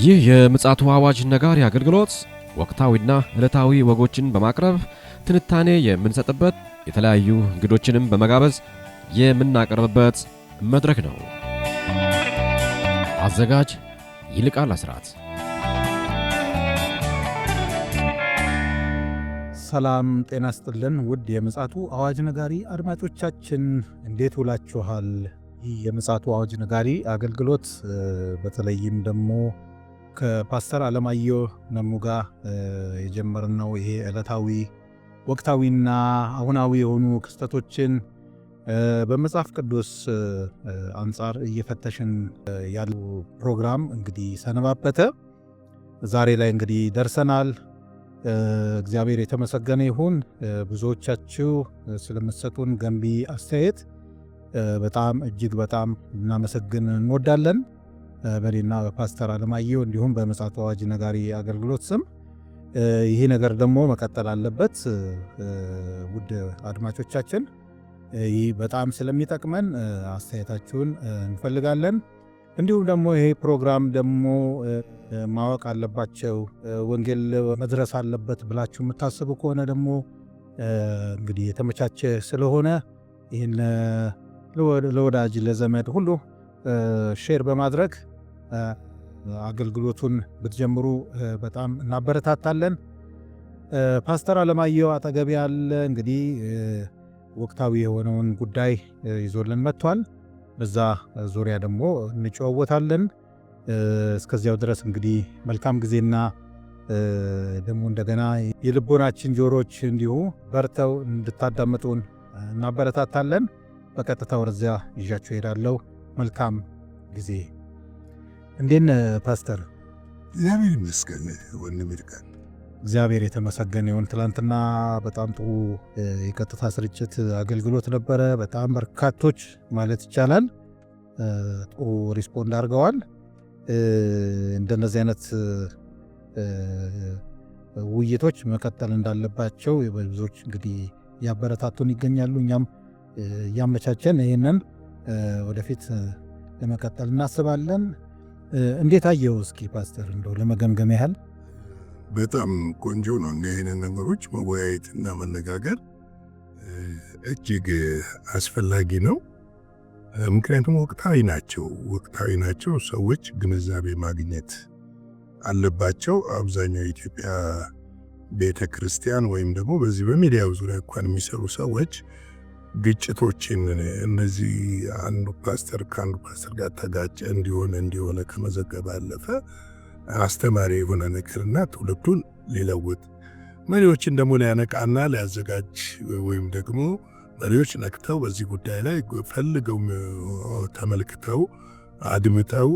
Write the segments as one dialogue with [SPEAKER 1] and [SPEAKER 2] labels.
[SPEAKER 1] ይህ የምጽአቱ አዋጅ ነጋሪ አገልግሎት ወቅታዊና ዕለታዊ ወጎችን በማቅረብ ትንታኔ የምንሰጥበት የተለያዩ እንግዶችንም በመጋበዝ የምናቀርብበት መድረክ ነው። አዘጋጅ ይልቃል አስራት።
[SPEAKER 2] ሰላም ጤና ይስጥልን ውድ የምጽአቱ አዋጅ ነጋሪ አድማጮቻችን እንዴት ውላችኋል? ይህ የምጽአቱ አዋጅ ነጋሪ አገልግሎት በተለይም ደግሞ ከፓስተር አለማየሁ ነሙ ጋር የጀመርነው ይሄ ዕለታዊ ወቅታዊና አሁናዊ የሆኑ ክስተቶችን በመጽሐፍ ቅዱስ አንጻር እየፈተሽን ያለው ፕሮግራም እንግዲህ ሰነባበተ። ዛሬ ላይ እንግዲህ ደርሰናል። እግዚአብሔር የተመሰገነ ይሁን። ብዙዎቻችሁ ስለምትሰጡን ገንቢ አስተያየት በጣም እጅግ በጣም እናመሰግን እንወዳለን። በኔና በፓስተር አለማየሁ እንዲሁም በምጽአቱ አዋጅ ነጋሪ አገልግሎት ስም ይሄ ነገር ደግሞ መቀጠል አለበት። ውድ አድማጮቻችን ይህ በጣም ስለሚጠቅመን አስተያየታችሁን እንፈልጋለን። እንዲሁም ደግሞ ይሄ ፕሮግራም ደግሞ ማወቅ አለባቸው፣ ወንጌል መድረስ አለበት ብላችሁ የምታስቡ ከሆነ ደግሞ እንግዲህ የተመቻቸ ስለሆነ ይህን ለወዳጅ ለዘመድ ሁሉ ሼር በማድረግ አገልግሎቱን ብትጀምሩ በጣም እናበረታታለን። ፓስተር አለማየሁ አጠገብ ያለ እንግዲህ ወቅታዊ የሆነውን ጉዳይ ይዞልን መጥቷል። በዛ ዙሪያ ደግሞ እንጨዋወታለን። እስከዚያው ድረስ እንግዲህ መልካም ጊዜና ደግሞ እንደገና የልቦናችን ጆሮች እንዲሁ በርተው እንድታዳምጡን እናበረታታለን። በቀጥታ ወደዚያ ይዣችሁ ሄዳለሁ። መልካም ጊዜ። እንዴት ነህ ፓስተር?
[SPEAKER 3] እግዚአብሔር ይመስገን ወንድም ይልቃል።
[SPEAKER 2] እግዚአብሔር የተመሰገነ ይሁን። ትላንትና በጣም ጥሩ የቀጥታ ስርጭት አገልግሎት ነበረ። በጣም በርካቶች ማለት ይቻላል ጥሩ ሪስፖንድ አድርገዋል። እንደነዚህ አይነት ውይይቶች መቀጠል እንዳለባቸው ብዙዎች እንግዲህ ያበረታቱን ይገኛሉ። እኛም እያመቻቸን ይህንን ወደፊት ለመቀጠል እናስባለን። እንዴት አየው እስኪ ፓስተር እንደው ለመገምገም ያህል?
[SPEAKER 3] በጣም ቆንጆ ነው። እንዲህ ነገሮች መወያየትና መነጋገር እጅግ አስፈላጊ ነው። ምክንያቱም ወቅታዊ ናቸው። ሰዎች ግንዛቤ ማግኘት አለባቸው። አብዛኛው የኢትዮጵያ ቤተ ክርስቲያን ወይም ደግሞ በዚህ በሚዲያው ዙሪያ እንኳን የሚሰሩ ሰዎች ግጭቶችን እነዚህ አንዱ ፓስተር ከአንዱ ፓስተር ጋር ተጋጨ እንዲሆነ ከመዘገብ አለፈ አስተማሪ የሆነ ነገርና ትውልዱን ሊለውጥ መሪዎችን ደግሞ ሊያነቃና ሊያዘጋጅ ወይም ደግሞ መሪዎች ነቅተው በዚህ ጉዳይ ላይ ፈልገው ተመልክተው አድምጠው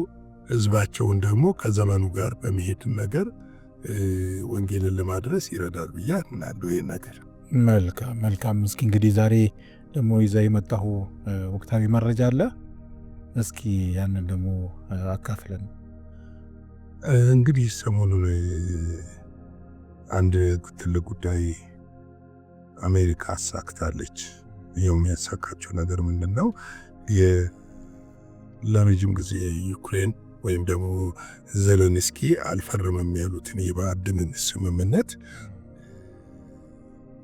[SPEAKER 3] ህዝባቸውን ደግሞ ከዘመኑ ጋር በመሄድ ነገር ወንጌልን ለማድረስ ይረዳል ብዬ አምናለሁ። ይሄ ነገር
[SPEAKER 2] መልካም። እስኪ እንግዲህ ዛሬ ደግሞ ይዛ የመጣሁ ወቅታዊ መረጃ አለ። እስኪ ያንን ደግሞ አካፍለን።
[SPEAKER 3] እንግዲህ ሰሞኑን አንድ ትልቅ ጉዳይ አሜሪካ አሳክታለች። ይኸው የሚያሳካቸው ነገር ምንድን ነው? ለረጅም ጊዜ ዩክሬን ወይም ደግሞ ዜሌንስኪ አልፈርምም ያሉትን የማዕድንን ስምምነት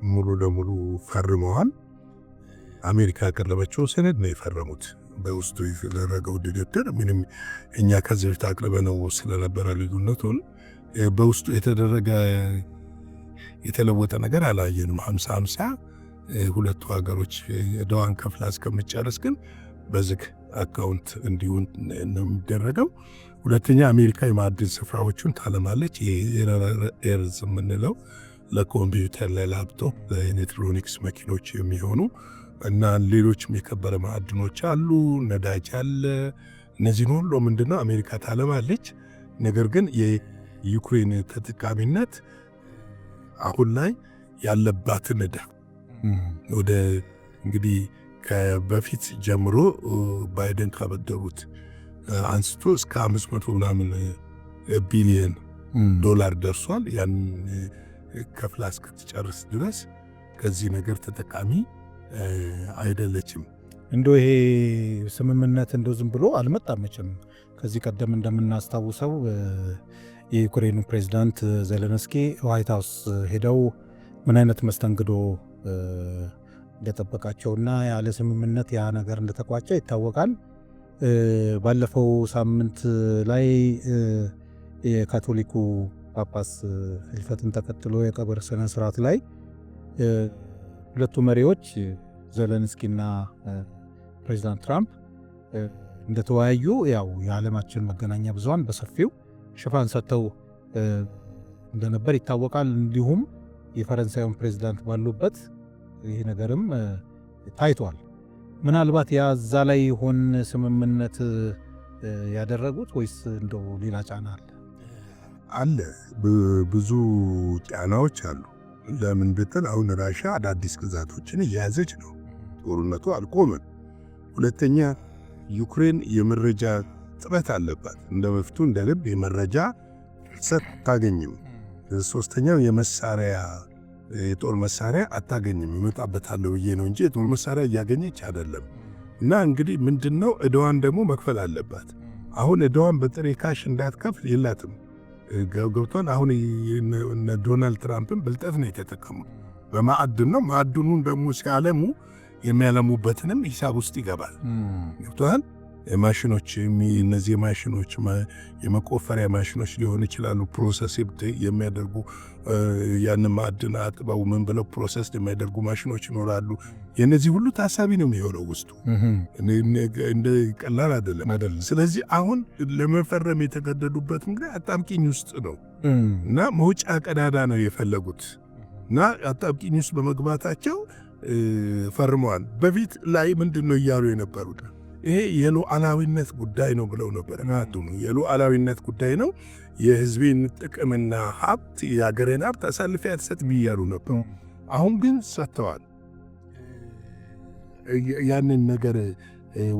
[SPEAKER 3] ሙሉ ለሙሉ ፈርመዋል። አሜሪካ ያቀረበችው ሰነድ ነው የፈረሙት። በውስጡ የተደረገው ድርድር ምንም እኛ ከዚህ በፊት አቅርበነው ስለነበረ ልዩነቱን በውስጡ የተደረገ የተለወጠ ነገር አላየንም። 50-50 ሁለቱ ሀገሮች ዕዳዋን ከፍላ እስከምትጨርስ ግን በዝግ አካውንት እንዲሆን ነው የሚደረገው። ሁለተኛ አሜሪካ የማዕድን ስፍራዎቹን ታለማለች። ኤርዝ የምንለው ለኮምፒውተር፣ ለላፕቶፕ፣ ለኤሌክትሮኒክስ መኪኖች የሚሆኑ እና ሌሎችም የከበረ ማዕድኖች አሉ፣ ነዳጅ አለ። እነዚህን ሁሉ ምንድነው አሜሪካ ታለማለች። ነገር ግን የዩክሬን ተጠቃሚነት አሁን ላይ ያለባትን ዕዳ ወደ እንግዲህ ከበፊት ጀምሮ ባይደን ካበደሩት አንስቶ እስከ 500 ምናምን ቢሊዮን ዶላር ደርሷል። ያን ከፍላ እስክትጨርስ ድረስ ከዚህ ነገር ተጠቃሚ አይደለችም።
[SPEAKER 2] እንደው ይሄ ስምምነት እንደው ዝም ብሎ አልመጣም መቼም። ከዚህ ቀደም እንደምናስታውሰው የዩክሬኑ ፕሬዝዳንት ዜሌንስኪ ዋይት ሃውስ ሄደው ምን አይነት መስተንግዶ እንደጠበቃቸውና ያለ ስምምነት ያ ነገር እንደተቋጨ ይታወቃል። ባለፈው ሳምንት ላይ የካቶሊኩ ጳጳስ ህልፈትን ተከትሎ የቀብር ስነ ስርዓት ላይ ሁለቱ መሪዎች ዜሌንስኪና ፕሬዚዳንት ትራምፕ እንደተወያዩ ያው የዓለማችን መገናኛ ብዙሃን በሰፊው ሽፋን ሰጥተው እንደነበር ይታወቃል። እንዲሁም የፈረንሳዩን ፕሬዚዳንት ባሉበት ይህ ነገርም ታይቷል። ምናልባት ያዛ ላይ ይሆን ስምምነት ያደረጉት ወይስ እንደው ሌላ ጫና አለ?
[SPEAKER 3] አለ ብዙ ጫናዎች አሉ። ለምን ብትል አሁን ራሽያ አዳዲስ ግዛቶችን እየያዘች ነው። ጦርነቱ አልቆመም። ሁለተኛ ዩክሬን የመረጃ ጥረት አለባት። እንደ በፊቱ እንደ ልብ የመረጃ ሰጥ አታገኝም። ሶስተኛው የጦር መሳሪያ አታገኝም። ይመጣበታል ብዬ ነው እንጂ የጦር መሳሪያ እያገኘች አይደለም። እና እንግዲህ ምንድነው እዳዋን ደግሞ መክፈል አለባት። አሁን እዳዋን በጥሬ ካሽ እንዳትከፍል የላትም። ገብቷል። አሁን ዶናልድ ትራምፕን ብልጠት ነው የተጠቀሙ። በማዕድን ነው። ማዕድኑን ደግሞ ሲያለሙ የሚያለሙበትንም ሂሳብ ውስጥ ይገባል። ገብቷል። ማሽኖች እነዚህ ማሽኖች የመቆፈሪያ ማሽኖች ሊሆኑ ይችላሉ። ፕሮሰስ የሚያደርጉ ያን ማዕድን አጥበው ምን ብለው ፕሮሰስ የሚያደርጉ ማሽኖች ይኖራሉ። የነዚህ ሁሉ ታሳቢ ነው የሚሆነው ውስጡ። እንደ ቀላል አይደለም። ስለዚህ አሁን ለመፈረም የተገደዱበት ምክንያት አጣብቂኝ ውስጥ ነው እና መውጫ ቀዳዳ ነው የፈለጉት እና አጣብቂኝ ውስጥ በመግባታቸው ፈርመዋል። በፊት ላይ ምንድን ነው እያሉ የነበሩት? ይሄ የሉዓላዊነት ጉዳይ ነው ብለው ነበር። የሉዓላዊነት ጉዳይ ነው፣ የህዝቤን ጥቅምና ሀብት የሀገሬን ሀብት አሳልፌ አልሰጥም እያሉ ነበር። አሁን ግን ሰጥተዋል። ያንን ነገር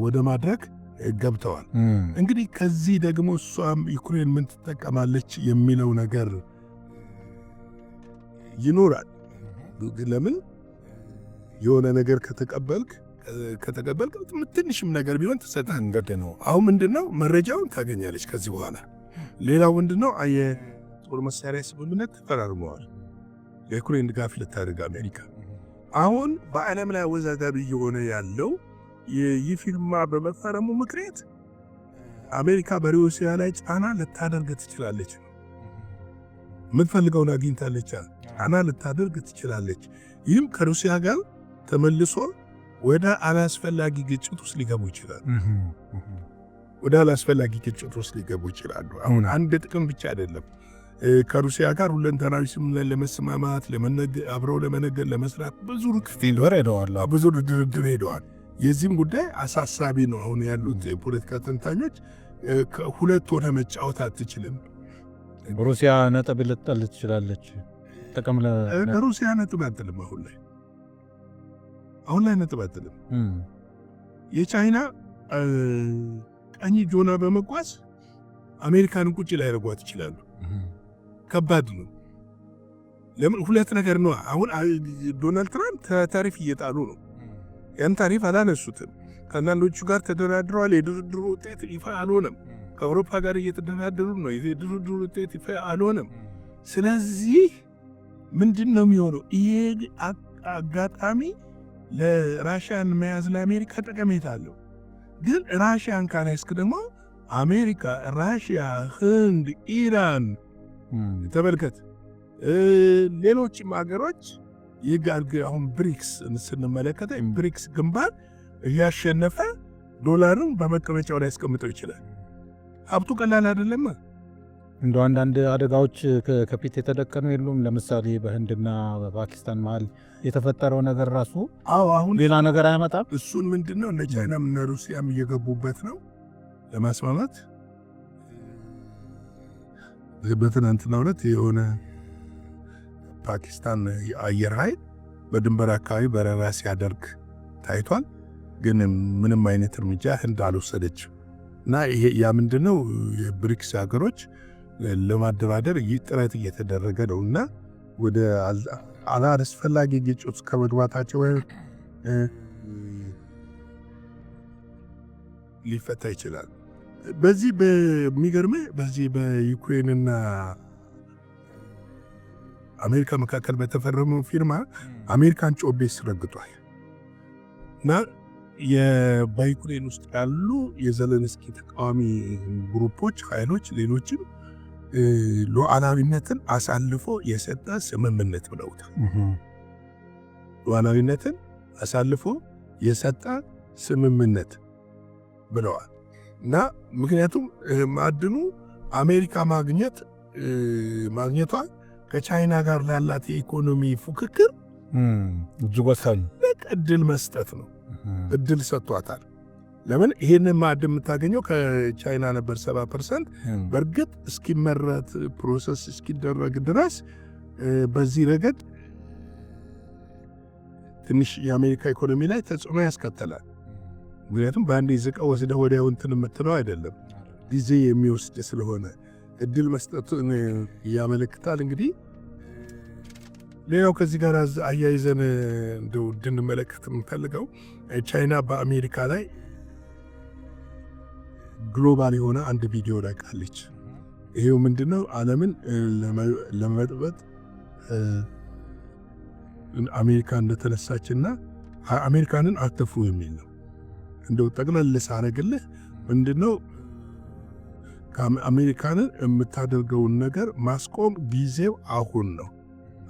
[SPEAKER 3] ወደ ማድረግ ገብተዋል። እንግዲህ ከዚህ ደግሞ እሷም ዩክሬን ምን ትጠቀማለች የሚለው ነገር ይኖራል። ለምን የሆነ ነገር ከተቀበልክ ትንሽም ነገር ቢሆን ትሰጣህ እንግዲህ ነው። አሁን ምንድነው መረጃውን ታገኛለች። ከዚህ በኋላ ሌላው ምንድነው የጦር መሳሪያ ስምምነት ተፈራርመዋል። የዩክሬን ድጋፍ ልታደርግ አሜሪካ። አሁን በዓለም ላይ አወዛጋቢ እየሆነ ያለው ይህ ፊርማ በመፈረሙ ምክንያት አሜሪካ በሩሲያ ላይ ጫና ልታደርግ ትችላለች። የምትፈልገውን አግኝታለች፣ ጫና ልታደርግ ትችላለች። ይህም ከሩሲያ ጋር ተመልሶ ወደ አላስፈላጊ ግጭት ውስጥ ሊገቡ ይችላሉ። አሁን አንድ ጥቅም ብቻ አይደለም። ከሩሲያ ጋር ሁለንተናዊ ስምምነት ለመስማማት አብረው ለመነገድ ለመስራት ብዙ ድርድር ሄደዋል። የዚህም ጉዳይ አሳሳቢ ነው። አሁን ያሉት የፖለቲካ ተንታኞች ሁለት ሆነ መጫወት አትችልም።
[SPEAKER 2] ሩሲያ ነጥብ ልትጥል ትችላለች።
[SPEAKER 3] ሩሲያ ነጥብ አትጥልም። አሁን ላይ ነጥብ አትጥልም። የቻይና ቀኝ ጆና በመጓዝ አሜሪካንን ቁጭ ላይ ያደርጓት ይችላሉ። ከባድ ነው። ለምን? ሁለት ነገር ነው። አሁን ዶናልድ ትራምፕ ታሪፍ እየጣሉ ነው። ያን ታሪፍ አላነሱትም። ከአንዳንዶቹ ጋር ተደራድረዋል። የድርድሩ ውጤት ይፋ አልሆነም። ከአውሮፓ ጋር እየተደራደሩ ነው። የድርድሩ ውጤት ይፋ አልሆነም። ስለዚህ ምንድን ነው የሚሆነው? ይሄ አጋጣሚ ለራሽያን መያዝ ለአሜሪካ ጠቀሜታ አለው። ግን ራሽያን ካላስክ ደግሞ አሜሪካ፣ ራሽያ፣ ህንድ፣ ኢራን ተመልከት፣ ሌሎችም ሀገሮች ይጋልግ። አሁን ብሪክስ ስንመለከተ ብሪክስ ግንባር እያሸነፈ ዶላርን በመቀመጫው ላይ ያስቀምጠው ይችላል። ሀብቱ ቀላል አይደለም።
[SPEAKER 2] እንደ አንዳንድ አደጋዎች ከፊት የተደቀኑ የሉም። ለምሳሌ በህንድና በፓኪስታን መሀል የተፈጠረው ነገር ራሱ
[SPEAKER 3] አሁን
[SPEAKER 2] ሌላ ነገር አያመጣም።
[SPEAKER 3] እሱን ምንድነው እነ ቻይናም እነ ሩሲያም እየገቡበት ነው ለማስማማት። በትናንትናው ዕለት የሆነ ፓኪስታን አየር ኃይል በድንበር አካባቢ በረራ ሲያደርግ ታይቷል። ግን ምንም አይነት እርምጃ ህንድ አልወሰደችም። እና ያ ምንድነው የብሪክስ ሀገሮች ለማደራደር ጥረት እየተደረገ ነው እና ወደ አላስፈላጊ ግጭት ከመግባታቸው ሊፈታ ይችላል። በዚህ በሚገርም በዚህ በዩክሬንና አሜሪካ መካከል በተፈረመው ፊርማ አሜሪካን ጮቤ ረግጧል እና በዩክሬን ውስጥ ያሉ የዘለንስኪ ተቃዋሚ ግሩፖች ኃይሎች ሌሎችም ሉዓላዊነትን አሳልፎ የሰጠ ስምምነት ብለውታል። ሉዓላዊነትን አሳልፎ የሰጠ ስምምነት ብለዋል እና ምክንያቱም ማዕድኑ አሜሪካ ማግኘቷ ከቻይና ጋር ላላት የኢኮኖሚ ፉክክር
[SPEAKER 2] እጅግ ወሳኝ
[SPEAKER 3] እድል መስጠት ነው። እድል ሰጥቷታል። ለምን ይህንን ማዕድን የምታገኘው ከቻይና ነበር 70%። በእርግጥ እስኪመረት ፕሮሰስ እስኪደረግ ድረስ በዚህ ረገድ ትንሽ የአሜሪካ ኢኮኖሚ ላይ ተጽዕኖ ያስከተላል። ምክንያቱም በአንድ ዝቀው ወስደህ ወዲያው እንትን የምትለው አይደለም፣ ጊዜ የሚወስድ ስለሆነ እድል መስጠቱን ያመለክታል። እንግዲህ ሌላው ከዚህ ጋር አያይዘን እንድንመለከት የምፈልገው ቻይና በአሜሪካ ላይ ግሎባል የሆነ አንድ ቪዲዮ ለቃለች። ይሄው ምንድነው? ዓለምን ለመበጥበጥ አሜሪካ እንደተነሳችና አሜሪካንን አትፍሩ የሚል ነው። እንደው ጠቅለል ሳረግልህ ምንድነው አሜሪካንን የምታደርገውን ነገር ማስቆም ጊዜው አሁን ነው።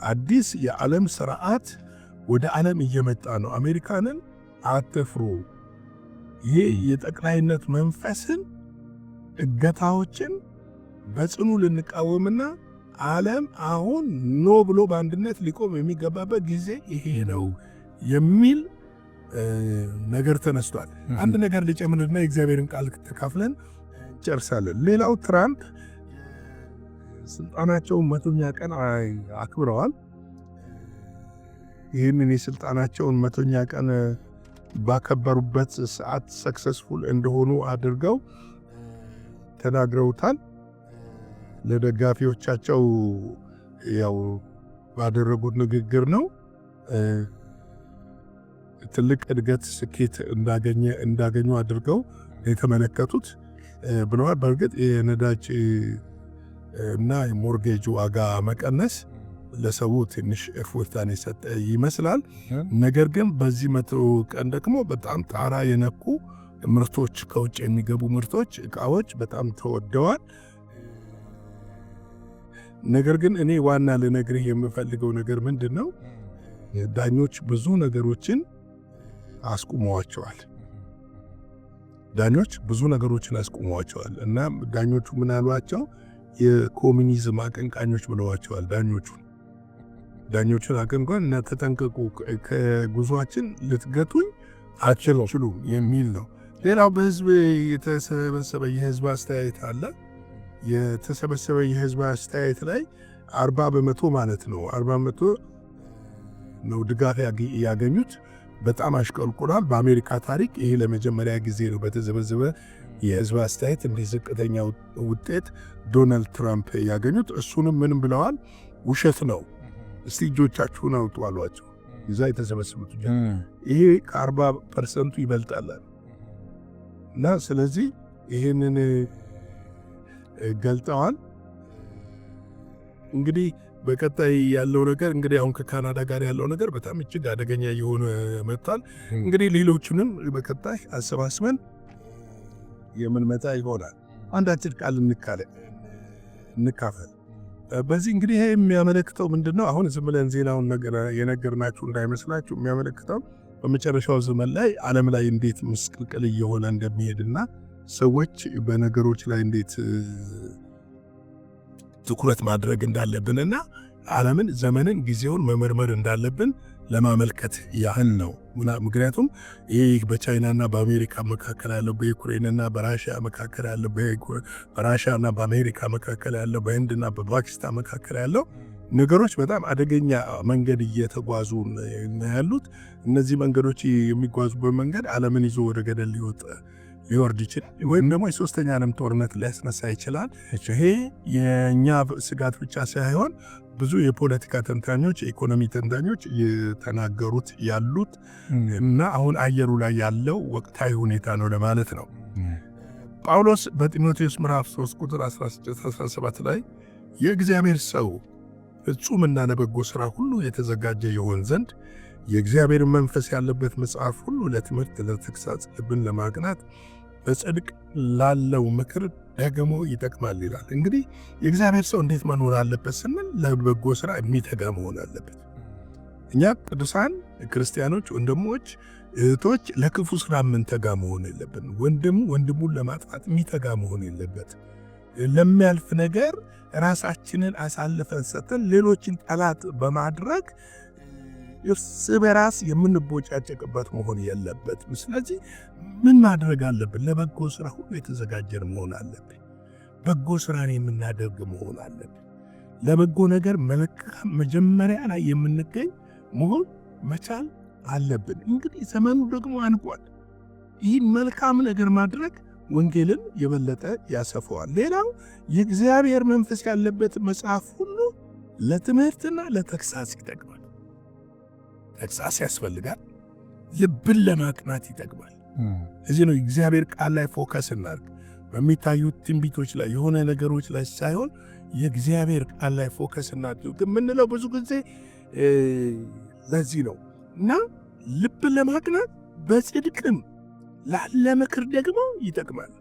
[SPEAKER 3] አዲስ የዓለም ስርዓት ወደ ዓለም እየመጣ ነው። አሜሪካንን አትፍሩ። ይሄ የጠቅላይነት መንፈስን እገታዎችን በጽኑ ልንቃወምና ዓለም አሁን ኖ ብሎ በአንድነት ሊቆም የሚገባበት ጊዜ ይሄ ነው የሚል ነገር ተነስቷል። አንድ ነገር ሊጨምርና የእግዚአብሔርን ቃል ተካፍለን ጨርሳለን። ሌላው ትራምፕ ስልጣናቸውን 100ኛ ቀን አክብረዋል። ይህንን የስልጣናቸውን 100ኛ ቀን ባከበሩበት ሰዓት ሰክሰስፉል እንደሆኑ አድርገው ተናግረውታል። ለደጋፊዎቻቸው ያው ባደረጉት ንግግር ነው ትልቅ እድገት፣ ስኬት እንዳገኙ አድርገው የተመለከቱት ብለዋል። በእርግጥ የነዳጅ እና የሞርጌጅ ዋጋ መቀነስ ለሰው ትንሽ እፎይታን የሰጠ ይመስላል። ነገር ግን በዚህ 100 ቀን ደግሞ በጣም ጣራ የነኩ ምርቶች፣ ከውጭ የሚገቡ ምርቶች፣ እቃዎች በጣም ተወደዋል። ነገር ግን እኔ ዋና ልነግርህ የምፈልገው ነገር ምንድነው? ዳኞች ብዙ ነገሮችን አስቁመዋቸዋል። አስቁመዋቸዋል እና ዳኞቹ ምን አሏቸው? የኮሙኒዝም አቀንቃኞች ብለዋቸዋል። ዳኞቹን አቀንቃኝ እና ተጠንቀቁ፣ ከጉዟችን ልትገቱኝ አትችሉም የሚል ነው። ሌላው በህዝብ የተሰበሰበ የህዝብ አስተያየት አለ። የተሰበሰበ የህዝብ አስተያየት ላይ 40% ማለት ነው 40% ነው ድጋፍ ያገኙት። በጣም አሽቆልቁሏል። በአሜሪካ ታሪክ ይሄ ለመጀመሪያ ጊዜ ነው በተዘበዘበ የህዝብ አስተያየት እንዲህ ዝቅተኛ ውጤት ዶናልድ ትራምፕ ያገኙት። እሱንም ምንም ብለዋል? ውሸት ነው፣ እስቲ እጆቻችሁን አውጡ አሏቸው። እዛ የተሰበሰቡት ይሄ ከ40% ይበልጣል እና ስለዚህ ይህንን ገልጠዋል። እንግዲህ በቀጣይ ያለው ነገር እንግዲህ አሁን ከካናዳ ጋር ያለው ነገር በጣም እጅግ አደገኛ የሆነ መጥቷል። እንግዲህ ሌሎቹንም በቀጣይ አሰባስበን የምንመጣ ይሆናል። አንዳችን ቃል እንካፈል። በዚህ እንግዲህ ይሄ የሚያመለክተው ምንድነው? አሁን ዝም ብለን ዜናውን የነገርናችሁ እንዳይመስላችሁ። የሚያመለክተው በመጨረሻው ዘመን ላይ ዓለም ላይ እንዴት ምስቅልቅል እየሆነ እንደሚሄድና ሰዎች በነገሮች ላይ እንዴት ትኩረት ማድረግ እንዳለብንና ዓለምን፣ ዘመንን፣ ጊዜውን መመርመር እንዳለብን ለማመልከት ያህል ነው። ምክንያቱም ይህ በቻይናና በአሜሪካ መካከል ያለው፣ በዩክሬንና በራሽያ መካከል ያለው፣ በራሽያና በአሜሪካ መካከል ያለው፣ በህንድና በፓኪስታን መካከል ያለው ነገሮች በጣም አደገኛ መንገድ እየተጓዙ ያሉት። እነዚህ መንገዶች የሚጓዙበት መንገድ ዓለምን ይዞ ወደ ገደል ሊወርድ ይችላል፣ ወይም ደግሞ የሶስተኛ ዓለም ጦርነት ሊያስነሳ ይችላል። ይሄ የእኛ ስጋት ብቻ ሳይሆን ብዙ የፖለቲካ ተንታኞች፣ የኢኮኖሚ ተንታኞች የተናገሩት ያሉት እና አሁን አየሩ ላይ ያለው ወቅታዊ ሁኔታ ነው ለማለት ነው። ጳውሎስ በጢሞቴዎስ ምዕራፍ 3 ቁጥር 16-17 ላይ የእግዚአብሔር ሰው ፍጹምና ለበጎ ሥራ ሁሉ የተዘጋጀ ይሆን ዘንድ የእግዚአብሔር መንፈስ ያለበት መጽሐፍ ሁሉ ለትምህርት፣ ለተግሣጽ፣ ልብን ለማቅናት በጽድቅ ላለው ምክር ደግሞ ይጠቅማል ይላል። እንግዲህ የእግዚአብሔር ሰው እንዴት መኖር አለበት ስንል ለበጎ ሥራ የሚተጋ መሆን አለበት። እኛ ቅዱሳን ክርስቲያኖች፣ ወንድሞች፣ እህቶች ለክፉ ሥራ የምንተጋ መሆን የለብን። ወንድሙን ለማጥፋት የሚተጋ መሆን የለበት። ለሚያልፍ ነገር ራሳችንን አሳልፈን ሰጥተን ሌሎችን ጠላት በማድረግ እርስ በራስ የምንቦጫጨቅበት መሆን የለበትም። ስለዚህ ምን ማድረግ አለብን? ለበጎ ሥራ ሁሉ የተዘጋጀን መሆን አለብን። በጎ ሥራን የምናደርግ መሆን አለብን። ለበጎ ነገር መልካም መጀመሪያ ላይ የምንገኝ መሆን መቻል አለብን። እንግዲህ ዘመኑ ደግሞ አንቋል። ይህን መልካም ነገር ማድረግ ወንጌልን የበለጠ ያሰፈዋል። ሌላው የእግዚአብሔር መንፈስ ያለበት መጽሐፍ ሁሉ ለትምህርትና ለተግሣጽ ይጠቅማል። ተግሣጽ ያስፈልጋል። ልብን ለማቅናት ይጠቅማል። እዚህ ነው እግዚአብሔር ቃል ላይ ፎከስ እናድርግ። በሚታዩት ትንቢቶች ላይ የሆነ ነገሮች ላይ ሳይሆን የእግዚአብሔር ቃል ላይ ፎከስ እናድርግ የምንለው ብዙ ጊዜ ለዚህ ነው እና ልብን ለማቅናት በጽድቅም ላለ ምክር ደግሞ ይጠቅማል።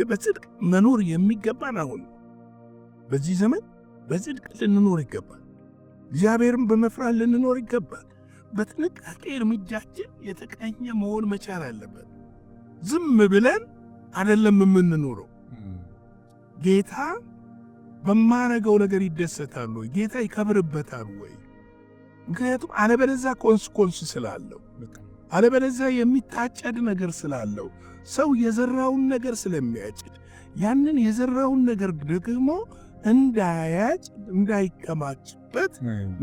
[SPEAKER 3] በጽድቅ መኖር የሚገባን አሁን በዚህ ዘመን በጽድቅ ልንኖር ይገባል። እግዚአብሔርን በመፍራት ልንኖር ይገባል። በጥንቃቄ እርምጃችን የተቀኘ መሆን መቻል አለበት። ዝም ብለን አይደለም የምንኖረው። ጌታ በማረገው ነገር ይደሰታል ወይ? ጌታ ይከብርበታል ወይ? ምክንያቱም አለበለዚያ ኮንስኮንስ ስላለው፣ አለበለዚያ የሚታጨድ ነገር ስላለው፣ ሰው የዘራውን ነገር ስለሚያጭድ ያንን የዘራውን ነገር ደግሞ እንዳያጭድ እንዳይከማችበት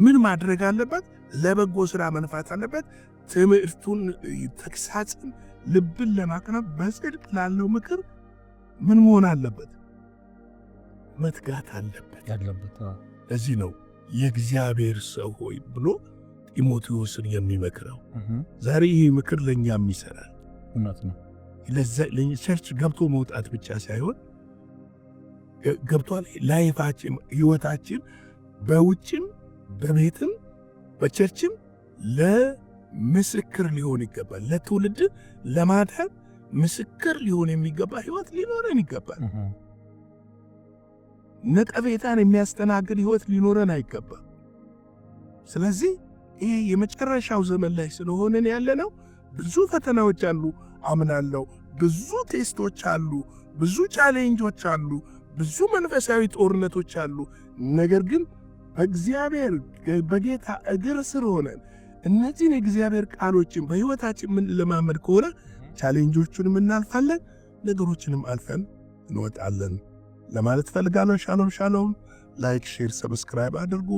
[SPEAKER 3] ምን ማድረግ አለበት? ለበጎ ሥራ መንፋት አለበት። ትምህርቱን፣ ተግሣጽን፣ ልብን ለማቅናት በጽድቅ ላለው ምክር ምን መሆን አለበት? መትጋት አለበት። ለዚህ ነው የእግዚአብሔር ሰው ሆይ ብሎ ጢሞቴዎስን የሚመክረው። ዛሬ ይህ ምክር ለእኛም ይሠራል።
[SPEAKER 2] እውነት ነው።
[SPEAKER 3] ቸርች ገብቶ መውጣት ብቻ ሳይሆን ገብቷል ላይፋችን፣ ሕይወታችን በውጭም በቤትም በቸርችም ለምስክር ሊሆን ይገባል። ለትውልድ ለማዳን ምስክር ሊሆን የሚገባ ሕይወት ሊኖረን ይገባል። ነቀፌታን የሚያስተናግድ ሕይወት ሊኖረን አይገባም። ስለዚህ ይህ የመጨረሻው ዘመን ላይ ስለሆነን ያለነው ብዙ ፈተናዎች አሉ አምናለሁ። ብዙ ቴስቶች አሉ፣ ብዙ ቻሌንጆች አሉ፣ ብዙ መንፈሳዊ ጦርነቶች አሉ። ነገር ግን በእግዚአብሔር በጌታ እግር ስር ሆነን እነዚህን የእግዚአብሔር ቃሎችን በሕይወታችን የምንለማመድ ከሆነ ቻሌንጆቹንም እናልፋለን፣ ነገሮችንም አልፈን እንወጣለን ለማለት ፈልጋለሁ። ሻሎም ሻሎም። ላይክ፣ ሼር፣ ሰብስክራይብ አድርጉ።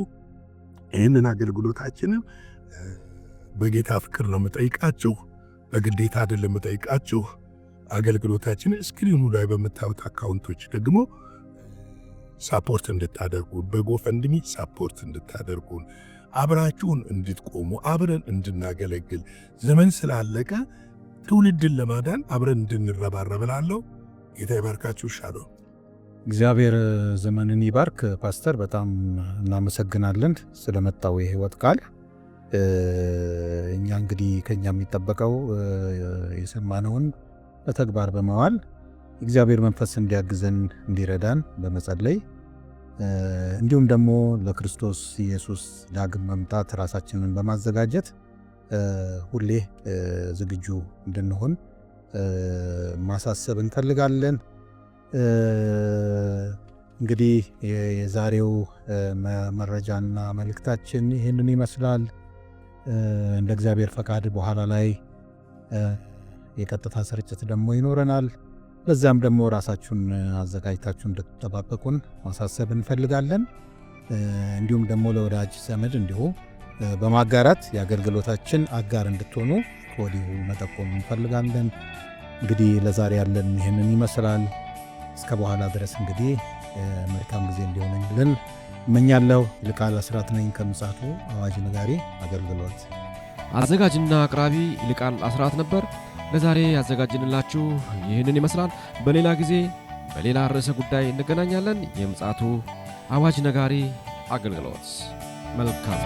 [SPEAKER 3] ይህንን አገልግሎታችንን በጌታ ፍቅር ነው የምጠይቃችሁ፣ በግዴታ አይደለም የምጠይቃችሁ። አገልግሎታችንን ስክሪኑ ላይ በምታዩት አካውንቶች ደግሞ ሳፖርት እንድታደርጉን፣ በጎፈንድሚ ሳፖርት እንድታደርጉን፣ አብራችሁን እንድትቆሙ፣ አብረን እንድናገለግል፣ ዘመን ስላለቀ ትውልድን ለማዳን አብረን እንድንረባረብ እላለሁ። ጌታ ይባርካችሁ። ሻሎም።
[SPEAKER 2] እግዚአብሔር ዘመንን ይባርክ። ፓስተር በጣም እናመሰግናለን ስለመጣው የሕይወት ቃል። እኛ እንግዲህ ከኛ የሚጠበቀው የሰማነውን በተግባር በመዋል እግዚአብሔር መንፈስ እንዲያግዘን እንዲረዳን በመጸለይ እንዲሁም ደግሞ ለክርስቶስ ኢየሱስ ዳግም መምጣት ራሳችንን በማዘጋጀት ሁሌ ዝግጁ እንድንሆን ማሳሰብ እንፈልጋለን። እንግዲህ የዛሬው መረጃና መልእክታችን ይህንን ይመስላል። እንደ እግዚአብሔር ፈቃድ በኋላ ላይ የቀጥታ ስርጭት ደግሞ ይኖረናል። በዛም ደግሞ ራሳችሁን አዘጋጅታችሁ እንድትጠባበቁን ማሳሰብ እንፈልጋለን። እንዲሁም ደግሞ ለወዳጅ ዘመድ እንዲሁ በማጋራት የአገልግሎታችን አጋር እንድትሆኑ ከወዲሁ መጠቆም እንፈልጋለን። እንግዲህ ለዛሬ ያለን ይህንን ይመስላል። እስከ በኋላ ድረስ እንግዲህ መልካም ጊዜ እንዲሆንልን እመኛለሁ። ይልቃል አስራት ነኝ ከምፅዓቱ አዋጅ ነጋሪ አገልግሎት።
[SPEAKER 1] አዘጋጅና አቅራቢ ይልቃል አስራት ነበር። ለዛሬ ያዘጋጅንላችሁ ይህንን ይመስላል። በሌላ ጊዜ በሌላ ርዕሰ ጉዳይ እንገናኛለን። የምፅዓቱ አዋጅ ነጋሪ አገልግሎት። መልካም